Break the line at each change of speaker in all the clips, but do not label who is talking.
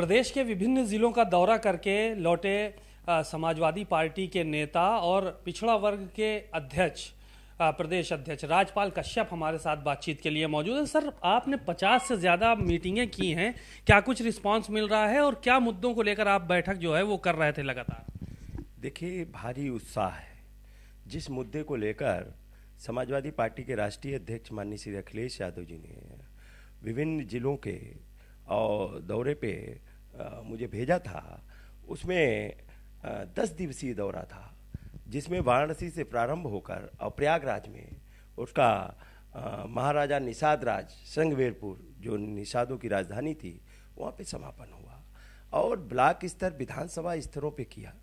प्रदेश के विभिन्न जिलों का दौरा करके लौटे समाजवादी पार्टी के नेता और पिछड़ा वर्ग के अध्यक्ष प्रदेश अध्यक्ष राजपाल कश्यप हमारे साथ बातचीत के लिए मौजूद है। सर, आपने 50 से ज़्यादा मीटिंगें की हैं, क्या कुछ रिस्पांस मिल रहा है और क्या मुद्दों को लेकर आप बैठक जो है वो कर रहे थे लगातार?
देखिए, भारी उत्साह है। जिस मुद्दे को लेकर समाजवादी पार्टी के राष्ट्रीय अध्यक्ष माननीय श्री अखिलेश यादव जी ने विभिन्न जिलों के और दौरे पे मुझे भेजा था, उसमें 10 दिवसीय दौरा था, जिसमें वाराणसी से प्रारंभ होकर और प्रयागराज में उसका महाराजा निषाद राज संगवेरपुर, जो निषादों की राजधानी थी, वहाँ पे समापन हुआ और ब्लॉक स्तर विधानसभा स्तरों पे किया।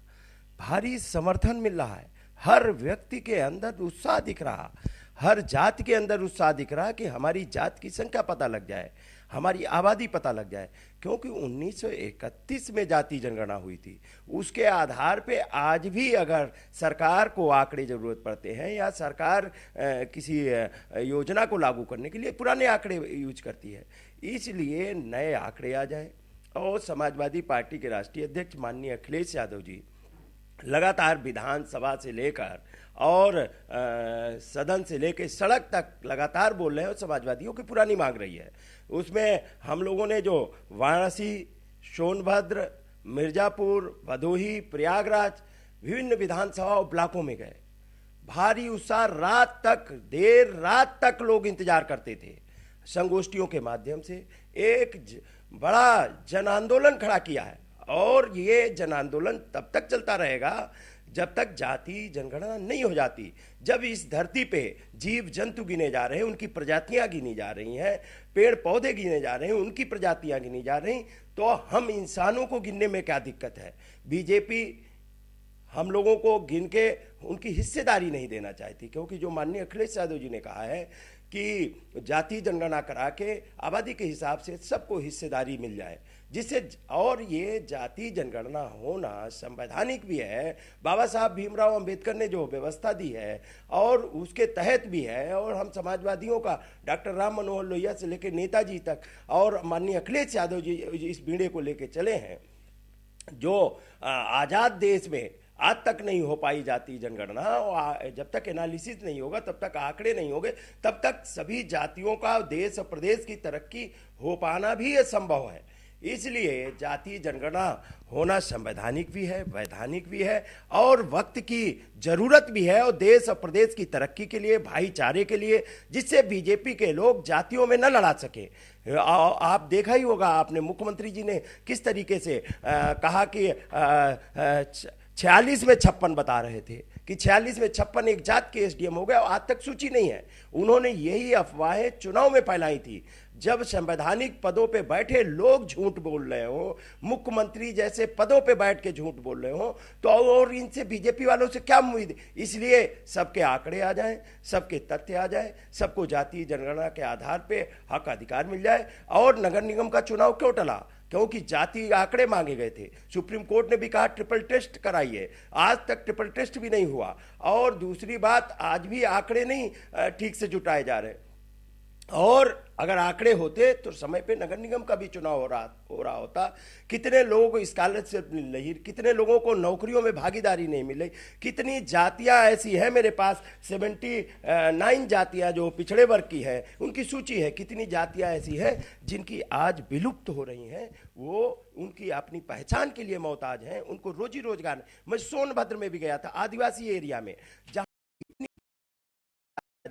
भारी समर्थन मिल रहा है, हर व्यक्ति के अंदर उत्साह दिख रहा, हर जात के अंदर उत्साह दिख रहा कि हमारी जात की संख्या पता लग जाए, हमारी आबादी पता लग जाए, क्योंकि 1931 में जाति जनगणना हुई थी। उसके आधार पे आज भी अगर सरकार को आंकड़े जरूरत पड़ते हैं या सरकार किसी योजना को लागू करने के लिए पुराने आंकड़े यूज करती है, इसलिए नए आंकड़े आ जाए। और समाजवादी पार्टी के राष्ट्रीय अध्यक्ष माननीय अखिलेश यादव जी लगातार विधानसभा से लेकर और सदन से लेकर सड़क तक लगातार बोल रहे हैं और समाजवादियों की पुरानी मांग रही है। उसमें हम लोगों ने जो वाराणसी, सोनभद्र, मिर्जापुर, भदोही, प्रयागराज विभिन्न विधानसभा और ब्लॉकों में गए। भारी उत्साह, रात तक, देर रात तक लोग इंतजार करते थे। संगोष्ठियों के माध्यम से एक बड़ा जन आंदोलन खड़ा किया है और ये जन आंदोलन तब तक चलता रहेगा जब तक जाति जनगणना नहीं हो जाती। जब इस धरती पे जीव जंतु गिने जा रहे हैं, उनकी प्रजातियां गिनी जा रही हैं, पेड़ पौधे गिने जा रहे हैं, उनकी प्रजातियां गिनी जा रही, तो हम इंसानों को गिनने में क्या दिक्कत है? बीजेपी हम लोगों को गिन के उनकी हिस्सेदारी नहीं देना चाहती, क्योंकि जो माननीय अखिलेश यादव जी ने कहा है कि जाति जनगणना करा के आबादी के हिसाब से सबको हिस्सेदारी मिल जाए, जिससे, और ये जाति जनगणना होना संवैधानिक भी है। बाबा साहब भीमराव अंबेडकर ने जो व्यवस्था दी है और उसके तहत भी है, और हम समाजवादियों का डॉक्टर राम मनोहर लोहिया से लेकर नेताजी तक और माननीय अखिलेश यादव जी इस बीड़े को लेकर चले हैं। जो आज़ाद देश में आज तक नहीं हो पाई जाति जनगणना, और जब तक एनालिसिस नहीं होगा, तब तक आंकड़े नहीं होंगे, तब तक सभी जातियों का देश और प्रदेश की तरक्की हो पाना भी असंभव है। इसलिए जाति जनगणना होना संवैधानिक भी है, वैधानिक भी है और वक्त की जरूरत भी है, और देश और प्रदेश की तरक्की के लिए, भाईचारे के लिए, जिससे बीजेपी के लोग जातियों में न लड़ा सके। आप देखा ही होगा, आपने मुख्यमंत्री जी ने किस तरीके से कहा कि 46 में 56 बता रहे थे कि 46 में 56 एक जात के एसडीएम हो गए और आज तक सूची नहीं है। उन्होंने यही अफवाहें चुनाव में फैलाई थी। जब संवैधानिक पदों पे बैठे लोग झूठ बोल रहे हो, मुख्यमंत्री जैसे पदों पे बैठ के झूठ बोल रहे हो, तो और इनसे बीजेपी वालों से क्या उम्मीद? इसलिए सबके आंकड़े आ जाएं, सबके तथ्य आ जाए, सबको जाति जनगणना के आधार पे हक अधिकार मिल जाए। और नगर निगम का चुनाव क्यों टला? क्योंकि जाति आंकड़े मांगे गए थे। सुप्रीम कोर्ट ने भी कहा ट्रिपल टेस्ट कराइए, आज तक ट्रिपल टेस्ट भी नहीं हुआ। और दूसरी बात, आज भी आंकड़े नहीं ठीक से जुटाए जा रहे, और अगर आंकड़े होते तो समय पे नगर निगम का भी चुनाव हो रहा होता। कितने लोग स्कॉलरशिप मिल रही, कितने लोगों को नौकरियों में भागीदारी नहीं मिल रही, कितनी जातियां ऐसी हैं, मेरे पास 79 जातियां जो पिछड़े वर्ग की है उनकी सूची है। कितनी जातियां ऐसी हैं जिनकी आज विलुप्त हो रही हैं, वो उनकी अपनी पहचान के लिए मोहताज हैं, उनको रोजी रोजगार। मैं सोनभद्र में भी गया था, आदिवासी एरिया में,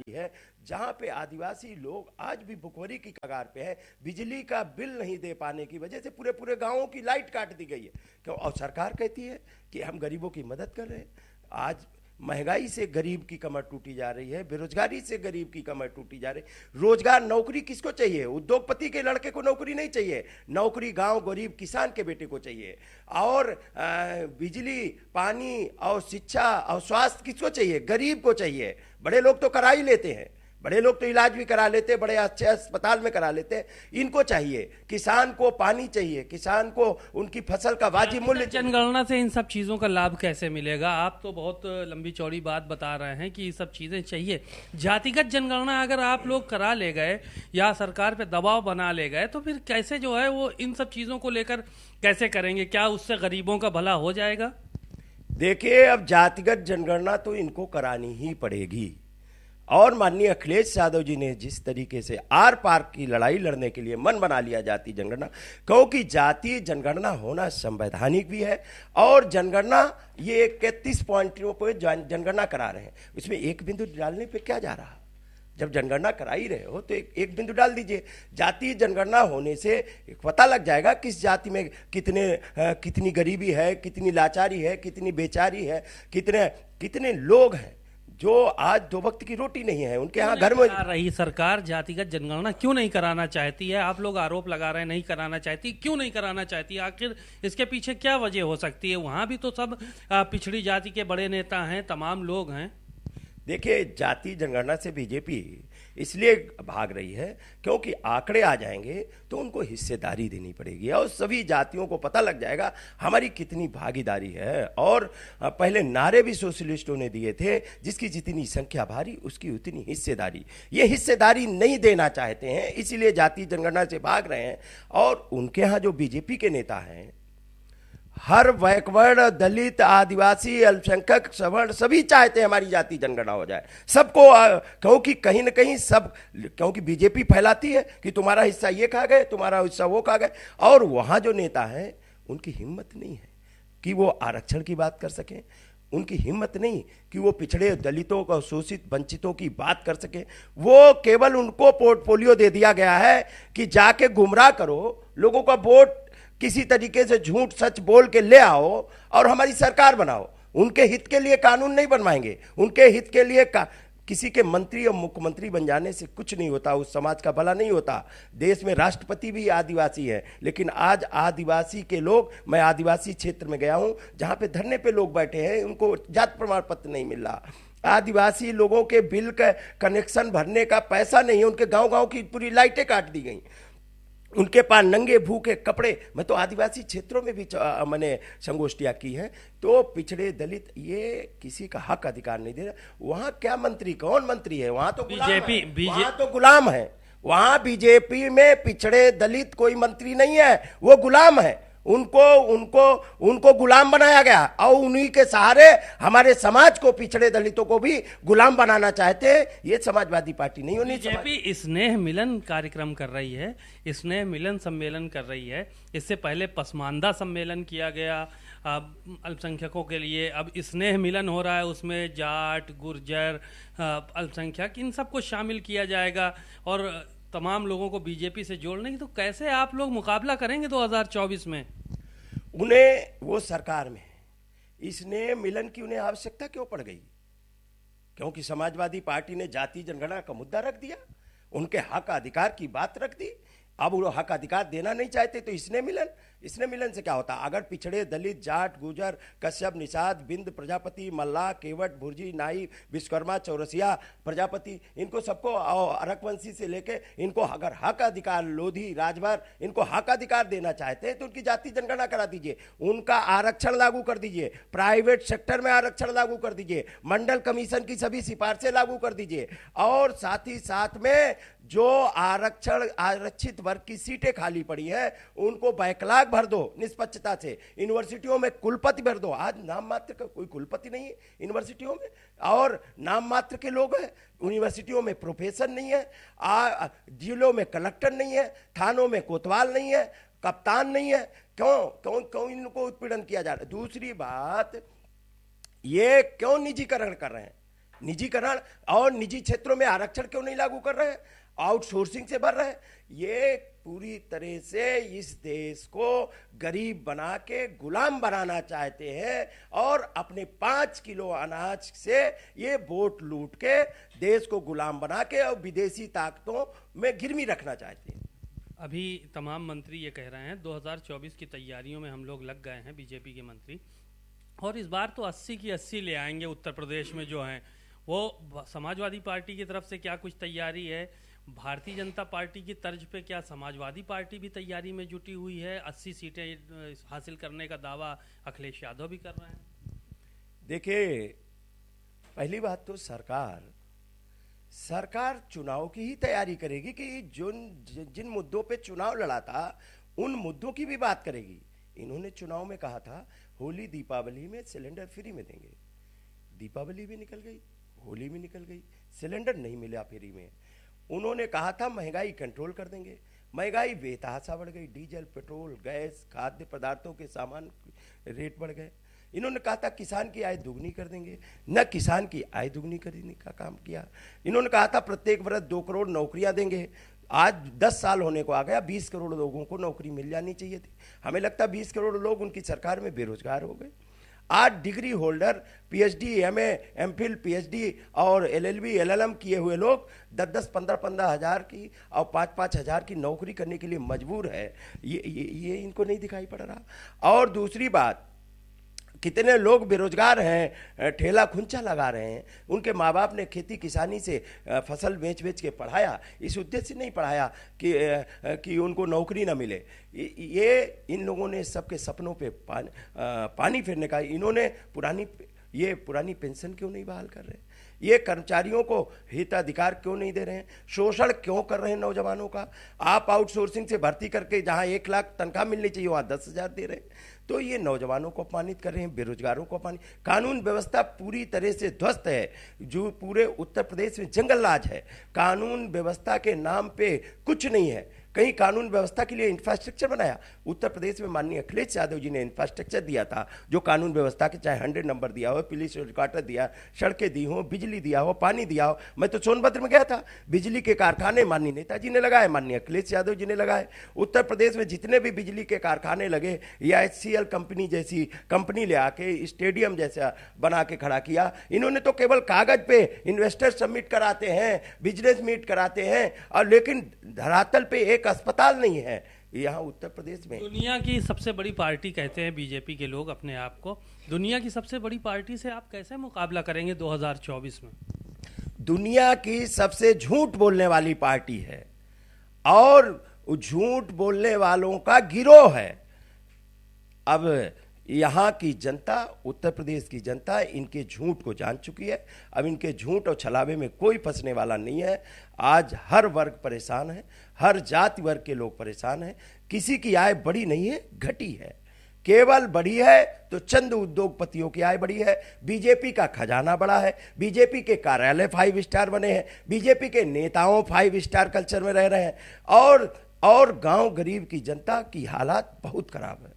है जहां पे आदिवासी लोग आज भी भुखमरी की कगार पे है। बिजली का बिल नहीं दे पाने की वजह से पूरे पूरे गांवों की लाइट काट दी गई है। क्यों? और सरकार कहती है कि हम गरीबों की मदद कर रहे हैं। आज महंगाई से गरीब की कमर टूटी जा रही है, बेरोजगारी से गरीब की कमर टूटी जा रही है। रोजगार, नौकरी किसको चाहिए? उद्योगपति के लड़के को नौकरी नहीं चाहिए, नौकरी गांव गरीब किसान के बेटे को चाहिए। और बिजली, पानी और शिक्षा और स्वास्थ्य किसको चाहिए? गरीब को चाहिए। बड़े लोग तो करा ही लेते हैं, बड़े लोग तो इलाज भी करा लेते, बड़े अच्छे अस्पताल में करा लेते। इनको चाहिए, किसान को पानी चाहिए, किसान को उनकी फसल का वाजिब मूल्य।
जनगणना से इन सब चीजों का लाभ कैसे मिलेगा? आप तो बहुत लंबी चौड़ी बात बता रहे हैं कि ये सब चीजें चाहिए। जातिगत जनगणना अगर आप लोग करा ले गए या सरकार पे दबाव बना ले गए तो फिर कैसे जो है वो इन सब चीजों को लेकर कैसे करेंगे? क्या उससे गरीबों का भला हो जाएगा?
देखिए, अब जातिगत जनगणना तो इनको करानी ही पड़ेगी। और माननीय अखिलेश यादव जी ने जिस तरीके से आर पार की लड़ाई लड़ने के लिए मन बना लिया जाति जनगणना, क्योंकि जातीय जनगणना होना संवैधानिक भी है। और जनगणना ये 31 पॉइंटों पर जनगणना करा रहे हैं, उसमें एक बिंदु डालने पे क्या जा रहा? जब जनगणना करा ही रहे हो तो एक बिंदु डाल दीजिए। जातीय जनगणना होने से पता लग जाएगा किस जाति में कितनी गरीबी है, कितनी लाचारी है, कितनी बेचारी है, कितने लोग हैं जो आज 2 वक्त की रोटी नहीं है, उनके यहाँ घर में।
रही सरकार जातिगत जनगणना क्यों नहीं कराना चाहती है? आप लोग आरोप लगा रहे हैं नहीं कराना चाहती, क्यों नहीं कराना चाहती? आखिर इसके पीछे क्या वजह हो सकती है? वहां भी तो सब पिछड़ी जाति के बड़े नेता हैं, तमाम लोग हैं।
देखिए, जाति जनगणना से बीजेपी इसलिए भाग रही है क्योंकि आंकड़े आ जाएंगे तो उनको हिस्सेदारी देनी पड़ेगी और सभी जातियों को पता लग जाएगा हमारी कितनी भागीदारी है। और पहले नारे भी सोशलिस्टों ने दिए थे, जिसकी जितनी संख्या भारी उसकी उतनी हिस्सेदारी। ये हिस्सेदारी नहीं देना चाहते हैं, इसीलिए जाति जनगणना से भाग रहे हैं। और उनके यहाँ जो बीजेपी के नेता हैं, हर बैकवर्ड, दलित, आदिवासी, अल्पसंख्यक, सवर्ण सभी चाहते हैं हमारी जाति जनगणना हो जाए सबको। क्योंकि कहीं ना कहीं सब, क्योंकि बीजेपी फैलाती है कि तुम्हारा हिस्सा ये खा गए, तुम्हारा हिस्सा वो खा गए। और वहां जो नेता हैं उनकी हिम्मत नहीं है कि वो आरक्षण की बात कर सकें, उनकी हिम्मत नहीं कि वो पिछड़े, दलितों को, शोषित, वंचितों की बात कर सके। वो केवल उनको पोर्टफोलियो दे दिया गया है कि जाके गुमराह करो, लोगों का वोट किसी तरीके से झूठ सच बोल के ले आओ और हमारी सरकार बनाओ। उनके हित के लिए कानून नहीं बनवाएंगे, उनके हित के लिए किसी के मंत्री और मुख्यमंत्री बन जाने से कुछ नहीं होता, उस समाज का भला नहीं होता। देश में राष्ट्रपति भी आदिवासी है, लेकिन आज आदिवासी के लोग, मैं आदिवासी क्षेत्र में गया हूं जहां पे धरने पे लोग बैठे हैं, उनको जाति प्रमाण पत्र नहीं मिल रहा। आदिवासी लोगों के बिल का कनेक्शन भरने का पैसा नहीं है, उनके गांव-गांव की पूरी लाइटें काट दी गई, उनके पास नंगे भूखे कपड़े। मैं तो आदिवासी क्षेत्रों में भी मैंने संगोष्ठियां की हैं। तो पिछड़े, दलित, ये किसी का हक अधिकार नहीं दे रहा। वहां क्या मंत्री, कौन मंत्री है? वहां तो बीजेपी, वहां तो गुलाम है। वहां बीजेपी में पिछड़े दलित कोई मंत्री नहीं है, वो गुलाम है। उनको गुलाम बनाया गया और उन्हीं के सहारे हमारे समाज को, पिछड़े दलितों को भी गुलाम बनाना चाहते हैं। ये समाजवादी पार्टी नहीं होनी चाहिए।
बीजेपी स्नेह मिलन कार्यक्रम कर रही है, स्नेह मिलन सम्मेलन कर रही है। इससे पहले पसमानदा सम्मेलन किया गया अल्पसंख्यकों के लिए, अब स्नेह मिलन हो रहा है, उसमें जाट, गुर्जर, अल्पसंख्यक, इन सबको शामिल किया जाएगा और तमाम लोगों को बीजेपी से जोड़ने की। तो कैसे आप लोग मुकाबला करेंगे 2024 में?
उन्हें, वो सरकार में इसने मिलन की उन्हें आवश्यकता क्यों पड़ गई? क्योंकि समाजवादी पार्टी ने जाति जनगणना का मुद्दा रख दिया, उनके हक अधिकार की बात रख दी। अब वो हक अधिकार देना नहीं चाहते तो इसने मिलन से क्या होता? अगर पिछड़े, दलित, जाट, गुजर, कश्यप, निषाद, बिंद, प्रजापति, मल्लाह, केवट, भुर्जी, नाई, विश्वकर्मा, चौरसिया, प्रजापति, इनको सबको, अरकवंशी से लेके इनको अगर हक अधिकार, लोधी, राजभर, इनको हक अधिकार देना चाहते हैं तो उनकी जाति जनगणना करा दीजिए, उनका आरक्षण लागू कर दीजिए, प्राइवेट सेक्टर में आरक्षण लागू कर दीजिए, मंडल कमीशन की सभी सिफारिशें लागू कर दीजिए। और साथ ही साथ में जो आरक्षित वर्ग की सीटें खाली पड़ी है उनको बैकलॉग भर दो निष्पक्षता से। यूनिवर्सिटियों में कुलपति भर दो। आज नाम मात्र का कोई कुलपति नहीं है यूनिवर्सिटियों में, और नाम मात्र के लोग हैं। यूनिवर्सिटियों में प्रोफेसर नहीं है, जिलों में कलेक्टर नहीं है, थानों में कोतवाल नहीं है, कप्तान नहीं है। क्यों इनको उत्पीड़न किया जा रहा है? दूसरी बात, ये क्यों निजीकरण कर रहे हैं? निजीकरण और निजी क्षेत्रों में आरक्षण क्यों नहीं लागू कर रहे हैं? आउटसोर्सिंग से भर रहे हैं। ये पूरी तरह से इस देश को गरीब बना के गुलाम बनाना चाहते हैं और अपने 5 किलो अनाज से ये वोट लूट के देश को गुलाम बना के और विदेशी ताकतों में गिरवी रखना चाहते हैं।
अभी तमाम मंत्री ये कह रहे हैं 2024 की तैयारियों में हम लोग लग गए हैं, बीजेपी के मंत्री, और इस बार तो 80 की 80 ले आएंगे उत्तर प्रदेश में जो हैं वो समाजवादी पार्टी की तरफ से क्या कुछ तैयारी है? भारतीय जनता पार्टी की तर्ज पे क्या समाजवादी पार्टी भी तैयारी में जुटी हुई है? 80 सीटें हासिल करने का दावा अखिलेश यादव भी कर रहे हैं।
देखिए, पहली बात तो सरकार चुनाव की ही तैयारी करेगी कि जिन मुद्दों पे चुनाव लड़ा था उन मुद्दों की भी बात करेगी। इन्होंने चुनाव में कहा था होली दीपावली में सिलेंडर फ्री में देंगे, दीपावली भी निकल गई, होली भी निकल गई, सिलेंडर नहीं मिला फ्री में। उन्होंने कहा था महंगाई कंट्रोल कर देंगे, महंगाई बेतहाशा बढ़ गई, डीजल, पेट्रोल, गैस, खाद्य पदार्थों के सामान रेट बढ़ गए। इन्होंने कहा था किसान की आय दुगनी कर देंगे, न किसान की आय दुगनी करने का काम किया। इन्होंने कहा था प्रत्येक वर्ष 2 करोड़ नौकरियां देंगे, आज 10 साल होने को आ गया, 20 करोड़ लोगों को नौकरी मिल जानी चाहिए थी। हमें लगता 20 करोड़ लोग उनकी सरकार में बेरोजगार हो गए। आज degree holder, PhD, MA, MPhil, PhD और एलएलबी, एलएलएम किए हुए लोग 10-10, 15-15 हजार की और 5-5 हजार की नौकरी करने के लिए मजबूर है। ये इनको नहीं दिखाई पड़ रहा। और दूसरी बात, कितने लोग बेरोजगार हैं, ठेला खुंचा लगा रहे हैं। उनके माँ बाप ने खेती किसानी से फसल बेच बेच के पढ़ाया, इस उद्देश्य से नहीं पढ़ाया कि उनको नौकरी ना मिले। ये इन लोगों ने सबके सपनों पे पानी फेरने का। इन्होंने पुरानी पेंशन क्यों नहीं बहाल कर रहे? ये कर्मचारियों को हिताधिकार क्यों नहीं दे रहे हैं? शोषण क्यों कर रहे हैं नौजवानों का? आप आउटसोर्सिंग से भर्ती करके जहां 1 लाख तनख्वाह मिलनी चाहिए वहां 10,000 दे रहे हैं। तो ये नौजवानों को अपमानित कर रहे हैं, बेरोजगारों को अपमानित। कानून व्यवस्था पूरी तरह से ध्वस्त है। जो पूरे उत्तर प्रदेश में जंगल राज है, कानून व्यवस्था के नाम पे कुछ नहीं है। कहीं कानून व्यवस्था के लिए इंफ्रास्ट्रक्चर बनाया? उत्तर प्रदेश में माननीय अखिलेश यादव जी ने इंफ्रास्ट्रक्चर दिया था, जो कानून व्यवस्था के, चाहे 100 नंबर दिया हो, पुलिस हेडक्वार्टर दिया, सड़कें दी हो, बिजली दिया हो, पानी दिया हो। मैं तो सोनभद्र में गया था, बिजली के कारखाने माननीय नेताजी ने लगाए, माननीय अखिलेश यादव जी ने लगाए। उत्तर प्रदेश में जितने भी बिजली के कारखाने लगे या HCL कंपनी जैसी कंपनी ले आके स्टेडियम जैसा बना के खड़ा किया। इन्होंने तो केवल कागज पे इन्वेस्टर सबमिट कराते हैं, बिजनेस मीट कराते हैं, और लेकिन धरातल पे एक अस्पताल नहीं है यहाँ उत्तर प्रदेश में।
दुनिया की सबसे बड़ी पार्टी कहते हैं बीजेपी के लोग अपने आप को। दुनिया की सबसे बड़ी पार्टी से आप कैसे मुकाबला करेंगे 2024 में?
दुनिया की सबसे झूठ बोलने वाली पार्टी है और झूठ बोलने वालों का गिरोह है। अब यहाँ की जनता, उत्तर प्रदेश की जनता इनके झूठ को जान चुकी है। अब इनके झूठ और छलावे में कोई फंसने वाला नहीं है। आज हर वर्ग परेशान है, हर जाति वर्ग के लोग परेशान हैं। किसी की आय बढ़ी नहीं है, घटी है। केवल बढ़ी है तो चंद उद्योगपतियों की आय बढ़ी है। बीजेपी का खजाना बढ़ा है, बीजेपी के कार्यालय 5 स्टार बने हैं, बीजेपी के नेताओं 5 स्टार कल्चर में रह रहे हैं, और गांव गरीब की जनता की हालात बहुत खराब है।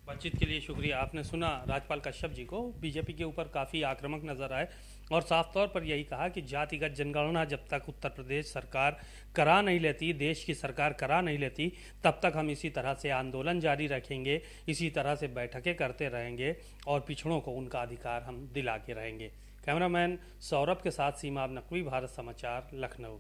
बातचीत के लिए शुक्रिया। आपने सुना राजपाल कश्यप जी को, बीजेपी के ऊपर काफ़ी आक्रामक नजर आए और साफ तौर पर यही कहा कि जातिगत जनगणना जब तक उत्तर प्रदेश सरकार करा नहीं लेती, देश की सरकार करा नहीं लेती, तब तक हम इसी तरह से आंदोलन जारी रखेंगे, इसी तरह से बैठकें करते रहेंगे और पिछड़ों को उनका अधिकार हम दिला के रहेंगे। कैमरामैन सौरभ के साथ सीमा नकवी, भारत समाचार, लखनऊ।